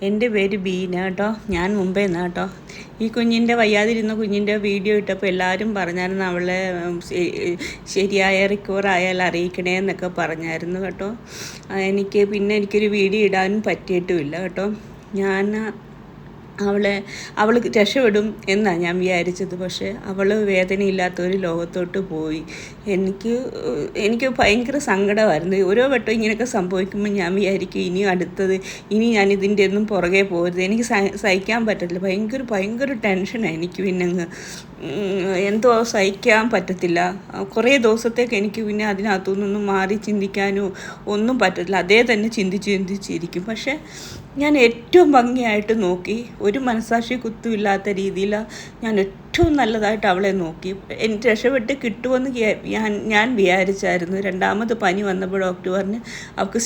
എൻ്റെ പേര് ബീന കേട്ടോ. ഞാൻ മുംബൈയിൽ നിന്ന് കേട്ടോ. ഈ കുഞ്ഞിൻ്റെ വയ്യാതിരുന്ന കുഞ്ഞിൻ്റെ വീഡിയോ ഇട്ടപ്പോൾ എല്ലാവരും പറഞ്ഞായിരുന്നു അവളെ ശരിയായ റിക്കവർ ആയാൽ അറിയിക്കണേ എന്നൊക്കെ പറഞ്ഞായിരുന്നു കേട്ടോ. എനിക്കൊരു വീഡിയോ ഇടാനും പറ്റിയിട്ടുമില്ല കേട്ടോ. അവൾ രക്ഷപ്പെടും എന്നാണ് ഞാൻ വിചാരിച്ചത്. പക്ഷേ അവൾ വേദനയില്ലാത്തൊരു ലോകത്തോട്ട് പോയി. എനിക്ക് ഭയങ്കര സങ്കടമായിരുന്നു. ഓരോ വട്ടം ഇങ്ങനെയൊക്കെ സംഭവിക്കുമ്പോൾ ഞാൻ വിചാരിക്കും ഇനി ഞാൻ ഇതിൻ്റെ ഒന്നും പുറകെ പോകരുത്. എനിക്ക് സഹിക്കാൻ പറ്റത്തില്ല. ഭയങ്കര ടെൻഷനാണ് എനിക്ക്. പിന്നെ എന്തോ സഹിക്കാൻ പറ്റത്തില്ല. കുറേ ദിവസത്തേക്ക് എനിക്ക് പിന്നെ അതിനകത്തുനിന്നൊന്നും മാറി ചിന്തിക്കാനോ ഒന്നും പറ്റത്തില്ല. അതേ തന്നെ ചിന്തിച്ചിരിക്കും. പക്ഷേ ഞാൻ ഏറ്റവും ഭംഗിയായിട്ട് നോക്കി. ഒരു മനസാക്ഷി കുത്തുമില്ലാത്ത രീതിയിൽ ഞാൻ ഏറ്റവും നല്ലതായിട്ട് അവളെ നോക്കി. എനിക്ക് രക്ഷപ്പെട്ട് കിട്ടുമെന്ന് ഞാൻ വിചാരിച്ചായിരുന്നു. രണ്ടാമത് പനി വന്നപ്പോൾ ഡോക്ടർ പറഞ്ഞ് അവൾക്ക്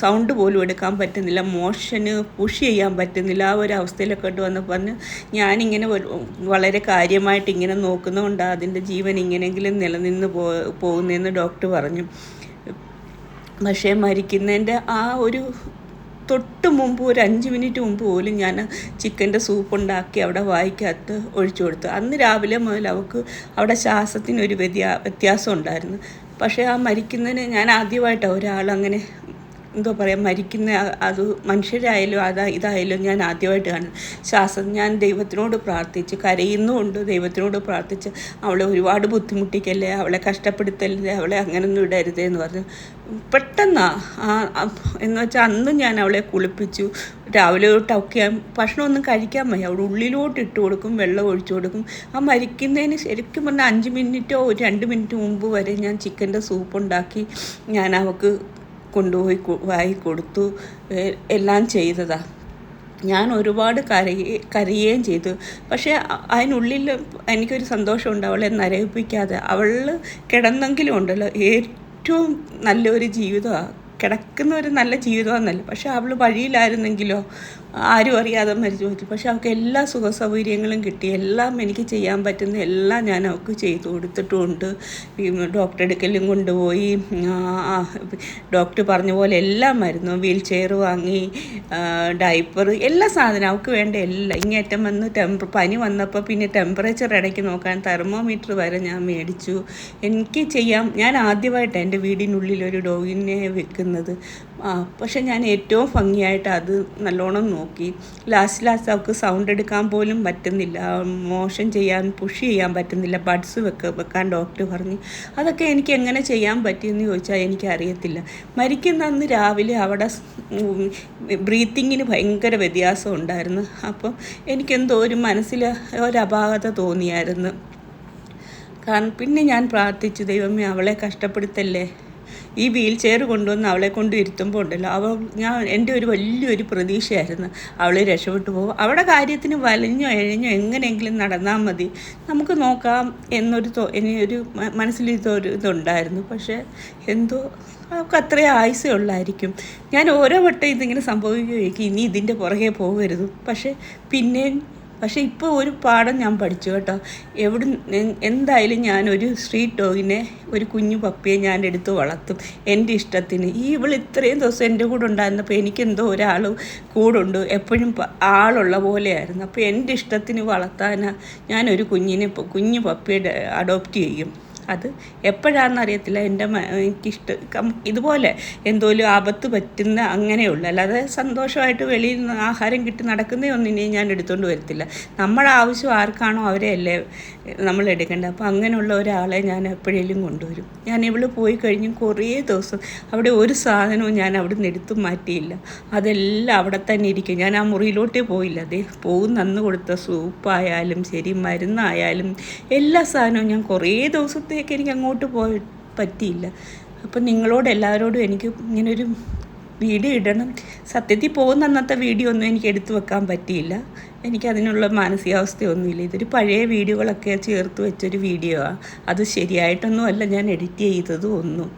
സൗണ്ട് പോലും എടുക്കാൻ പറ്റുന്നില്ല, മോഷന് പുഷ് ചെയ്യാൻ പറ്റുന്നില്ല. ആ ഒരു അവസ്ഥയിലൊക്കെ വന്നപ്പോൾ പറഞ്ഞ് ഞാനിങ്ങനെ വളരെ കാര്യമായിട്ട് ഇങ്ങനെ നോക്കുന്നതുകൊണ്ടാണ് അതിൻ്റെ ജീവൻ ഇങ്ങനെയെങ്കിലും നിലനിന്ന് പോകുന്നതെന്ന് ഡോക്ടർ പറഞ്ഞു. പക്ഷേ മരിക്കുന്നതിൻ്റെ ആ ഒരു തൊട്ട് മുമ്പ് ഒരു 5 മിനിറ്റ് മുമ്പ് പോലും ഞാൻ ചിക്കൻ്റെ സൂപ്പ് ഉണ്ടാക്കി അവിടെ വായിക്കകത്ത് ഒഴിച്ചു കൊടുത്തു. അന്ന് രാവിലെ മുതൽ അവൾക്ക് അവിടെ ശ്വാസത്തിനൊരു വ്യത്യാസം ഉണ്ടായിരുന്നു. പക്ഷേ ആ മരിക്കുന്നതിന് ഞാൻ ആദ്യമായിട്ടാണ് ഒരാളങ്ങനെ മരിക്കുന്ന അത് മനുഷ്യരായാലും ഇതായാലും ഞാൻ ആദ്യമായിട്ട് കാണുന്നത്. ഞാൻ ദൈവത്തിനോട് പ്രാർത്ഥിച്ച് കരയുന്നുമുണ്ട്. ദൈവത്തിനോട് പ്രാർത്ഥിച്ച് അവളെ ഒരുപാട് ബുദ്ധിമുട്ടിക്കല്ലേ, അവളെ കഷ്ടപ്പെടുത്തല്ലേ, അവളെ അങ്ങനൊന്നും ഇടരുതേ എന്ന് പറഞ്ഞു. എന്ന് വെച്ചാൽ അന്നും ഞാൻ അവളെ കുളിപ്പിച്ചു. രാവിലെ തൊട്ടൊക്കെ ഭക്ഷണമൊന്നും കഴിക്കാൻ വയ്യ. അവിടെ ഉള്ളിലോട്ട് ഇട്ട് കൊടുക്കും, വെള്ളം ഒഴിച്ചു കൊടുക്കും. ആ മരിക്കുന്നതിന് ശരിക്കും പറഞ്ഞാൽ 5 മിനിറ്റോ 2 മിനിറ്റ് മുമ്പ് വരെ ഞാൻ ചിക്കൻ്റെ സൂപ്പ് ഉണ്ടാക്കി ഞാൻ അവൾക്ക് കൊണ്ടുപോയി വായി കൊടുത്തു. എല്ലാം ചെയ്തതാണ്. ഞാൻ ഒരുപാട് കരയുകയും ചെയ്തു. പക്ഷേ അതിനുള്ളിൽ എനിക്കൊരു സന്തോഷമുണ്ട്. അവളെ നരയിപ്പിക്കാതെ അവൾ കിടന്നെങ്കിലും ഉണ്ടല്ലോ ഏറ്റവും നല്ലൊരു ജീവിതമാണ്. കിടക്കുന്ന ഒരു നല്ല ജീവിതമാണെന്നല്ല, പക്ഷെ അവൾ വഴിയിലായിരുന്നെങ്കിലോ ആരും അറിയാതെ മരിച്ചു പോയി. പക്ഷെ അവൾക്ക് എല്ലാ സുഖ സൗകര്യങ്ങളും കിട്ടി. എല്ലാം എനിക്ക് ചെയ്യാൻ പറ്റുന്ന എല്ലാം ഞാൻ അവൾക്ക് ചെയ്തു കൊടുത്തിട്ടുമുണ്ട്. ഡോക്ടറെ അടുക്കലും കൊണ്ടുപോയി ഡോക്ടർ പറഞ്ഞ പോലെ എല്ലാം മരുന്നും, വീൽ ചെയർ വാങ്ങി, ഡൈപ്പർ, എല്ലാ സാധനം അവൾക്ക് വേണ്ട എല്ലാം. ഇങ്ങേറ്റം വന്ന് പനി വന്നപ്പോൾ പിന്നെ ടെമ്പറേച്ചർ ഇടയ്ക്ക് നോക്കാൻ തെർമോമീറ്റർ വരെ ഞാൻ മേടിച്ചു. ഞാൻ ആദ്യമായിട്ടാണ് എൻ്റെ വീടിനുള്ളിൽ ഒരു ഡോഗിനെ വെക്കുന്നത്. പക്ഷെ ഞാൻ ഏറ്റവും ഭംഗിയായിട്ട് അത് നല്ലോണം നോക്കി. ലാസ്റ്റ് അവൾക്ക് സൗണ്ട് എടുക്കാൻ പോലും പറ്റുന്നില്ല, മോഷൻ ചെയ്യാൻ പുഷ് ചെയ്യാൻ പറ്റുന്നില്ല, ബഡ്സ് വെക്കാൻ ഡോക്ടർ പറഞ്ഞു. അതൊക്കെ എനിക്ക് എങ്ങനെ ചെയ്യാൻ പറ്റിയെന്ന് ചോദിച്ചാൽ എനിക്കറിയത്തില്ല. മരിക്കുന്ന അന്ന് രാവിലെ അവിടെ ബ്രീത്തിങ്ങിന് ഭയങ്കര വ്യത്യാസം ഉണ്ടായിരുന്നു. അപ്പം എനിക്കെന്തോ ഒരു മനസ്സിൽ ഒരപാകത തോന്നിയായിരുന്നു. കാരണം പിന്നെ ഞാൻ പ്രാർത്ഥിച്ചു, ദൈവമേ അവളെ കഷ്ടപ്പെടുത്തല്ലേ. ഈ വീൽ ചെയർ കൊണ്ടുവന്ന് അവളെ കൊണ്ട് ഇരുത്തുമ്പോൾ ഉണ്ടല്ലോ എൻ്റെ ഒരു വലിയൊരു പ്രതീക്ഷയായിരുന്നു അവൾ രക്ഷപ്പെട്ടു പോകും. അവിടെ കാര്യത്തിന് വലഞ്ഞോ എഴഞ്ഞോ എങ്ങനെയെങ്കിലും നടന്നാൽ മതി, നമുക്ക് നോക്കാം എന്നൊരു മനസ്സിലിതൊരു പക്ഷേ എന്തോ അവൾക്ക് അത്രയും ആയുസേ ഉള്ളായിരിക്കും. ഞാൻ ഓരോ വട്ടം ഇതിങ്ങനെ സംഭവിക്കുകയായിരിക്കും, ഇനി ഇതിൻ്റെ പുറകെ പോകരുത്. പക്ഷേ ഇപ്പോൾ ഒരു പാഠം ഞാൻ പഠിച്ചു കേട്ടോ. എന്തായാലും ഞാനൊരു സ്ട്രീറ്റ് ഡോഗിനെ, ഒരു കുഞ്ഞു പപ്പിയെ ഞാൻ എടുത്ത് വളർത്തും എൻ്റെ ഇഷ്ടത്തിന്. ഇത്രയും ദിവസം എൻ്റെ കൂടെ ഉണ്ടായിരുന്നപ്പോൾ എനിക്കെന്തോ ഒരാൾ കൂടുണ്ട്, എപ്പോഴും ആളുള്ള പോലെയായിരുന്നു. അപ്പോൾ എൻ്റെ ഇഷ്ടത്തിന് വളർത്താനാണ് ഞാനൊരു കുഞ്ഞു പപ്പിയെ അഡോപ്റ്റ് ചെയ്യും. അത് എപ്പോഴാണെന്നറിയത്തില്ല. എനിക്കിഷ്ടം ഇതുപോലെ എന്തോലും ആപത്ത് പറ്റുന്ന അങ്ങനെയുള്ളൂ. അല്ലാതെ സന്തോഷമായിട്ട് വെളിയിൽ നിന്ന് ആഹാരം കിട്ടി നടക്കുന്നേ ഒന്നിനെയും ഞാൻ എടുത്തുകൊണ്ട് വരത്തില്ല. നമ്മുടെ ആവശ്യം ആർക്കാണോ അവരെയല്ലേ നമ്മൾ എടുക്കേണ്ടത്. അപ്പോൾ അങ്ങനെയുള്ള ഒരാളെ ഞാൻ എപ്പോഴേലും കൊണ്ടുവരും. ഞാൻ ഇവൾ പോയി കഴിഞ്ഞ് കുറേ ദിവസം അവിടെ ഒരു സാധനവും ഞാൻ അവിടെ നിന്ന് എടുത്തു മാറ്റിയില്ല. അതെല്ലാം അവിടെ തന്നെ ഇരിക്കും. ഞാൻ ആ മുറിയിലോട്ടേ പോയില്ല. അന്ന് കൊടുത്ത സൂപ്പായാലും ശരി, മരുന്നായാലും എല്ലാ സാധനവും ഞാൻ കുറേ ദിവസത്തേക്ക് എനിക്ക് അങ്ങോട്ട് പറ്റിയില്ല. അപ്പം നിങ്ങളോട് എല്ലാവരോടും എനിക്ക് ഇങ്ങനൊരു വീഡിയോ ഇടണം. സത്യത്തിൽ പോകുന്ന അന്നത്തെ വീഡിയോ ഒന്നും എനിക്ക് എടുത്തു വെക്കാൻ പറ്റിയില്ല. എനിക്കതിനുള്ള മാനസികാവസ്ഥയൊന്നുമില്ല. ഇതൊരു പഴയ വീഡിയോകളൊക്കെ ചേർത്ത് വെച്ചൊരു വീഡിയോ ആണ്. അത് ശരിയായിട്ടൊന്നും അല്ല ഞാൻ എഡിറ്റ് ചെയ്തതും ഒന്നും.